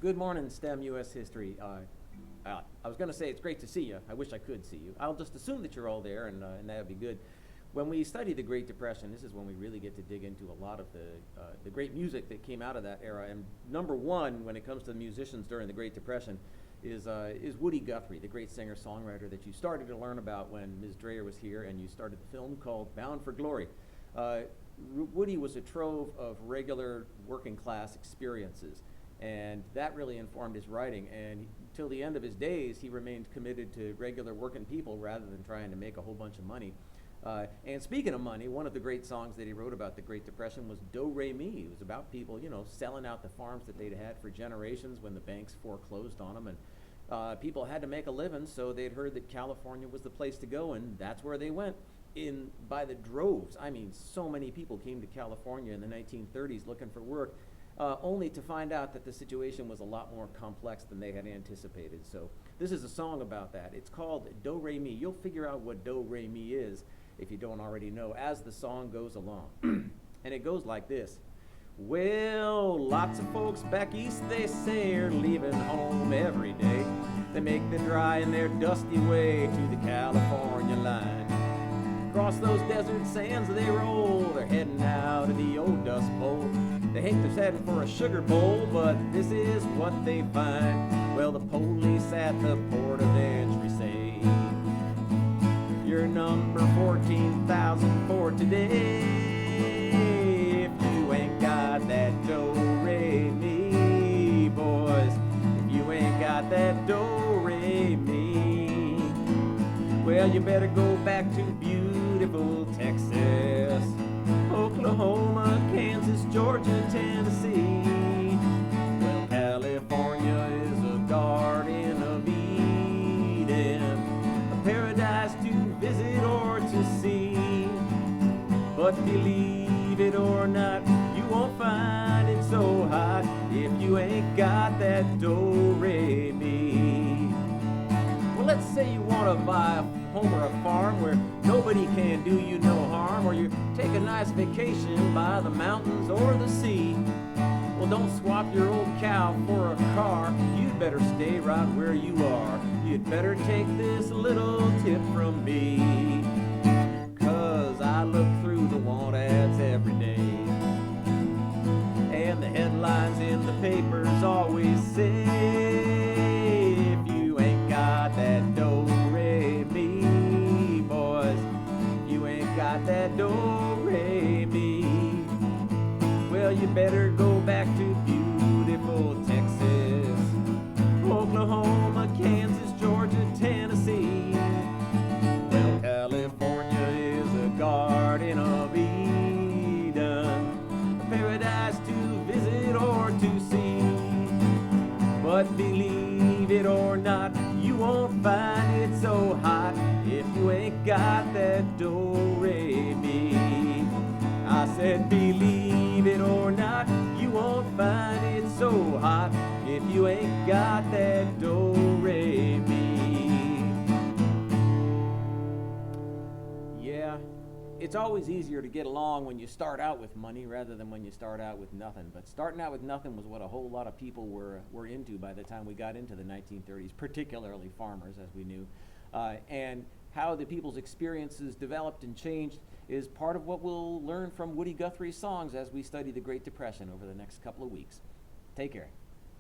Good morning, STEM US History. I was going to say it's great to see you. I wish I could see you. I'll just assume that you're all there, and that would be good. When we study the Great Depression, this is when we really get to dig into a lot of the great music that came out of that era. And number one, when it comes to the musicians during the Great Depression, is Woody Guthrie, the great singer-songwriter that you started to learn about when Ms. Dreyer was here, and you started the film called Bound for Glory. Woody was a trove of regular working-class experiences, and that really informed his writing. And till the end of his days, he remained committed to regular working people rather than trying to make a whole bunch of money. And speaking of money, one of the great songs that he wrote about the Great Depression was Do Re Mi. It was about people, selling out the farms that they'd had for generations when the banks foreclosed on them, and people had to make a living, so they'd heard that California was the place to go, and that's where they went by the droves. I mean, so many people came to California in the 1930s looking for work, only to find out that the situation was a lot more complex than they had anticipated. So this is a song about that. It's called Do Re Mi. You'll figure out what Do Re Mi is, if you don't already know, as the song goes along. And it goes like this. Well, lots of folks back east, they say, are leaving home every day. They make the dry in their dusty way to the California line. Across those desert sands they roll, they're heading out of the old Dust Bowl. They think they're heading for a sugar bowl, but this is what they find. Well, the police at the port of entry say, you're number 14,000 for today. If you ain't got that do re mi, boys, if you ain't got that do re mi, well, you better go back to beautiful Texas, Oklahoma, Kansas, Georgia, Tennessee. Well, California is a garden of Eden, a paradise to visit or to see. But believe it or not, you won't find it so hot if you ain't got that do re mi. Well, let's say you want to buy a home or a farm where nobody can do you no harm, or you take a nice vacation by the mountains or the sea. Well, don't swap your old cow for a car. You'd better stay right where you are. You'd better take this little tip from me, 'cause I look through the want ads every day, and the headlines in the papers always say, if you ain't got that do re mi, boys, you ain't got that do re mi, well, you better go back to beautiful Texas, Oklahoma, Kansas, Georgia, Tennessee. Well, California is a garden of Eden, a paradise to visit or to see. But believe it or not, you won't find it so hot if you ain't got that do re mi. I said believe it or not, you won't find it so hot if you ain't got that do re mi. Yeah, it's always easier to get along when you start out with money rather than when you start out with nothing. But starting out with nothing was what a whole lot of people were into by the time we got into the 1930s, particularly farmers, as we knew. And how the people's experiences developed and changed is part of what we'll learn from Woody Guthrie's songs as we study the Great Depression over the next couple of weeks. Take care.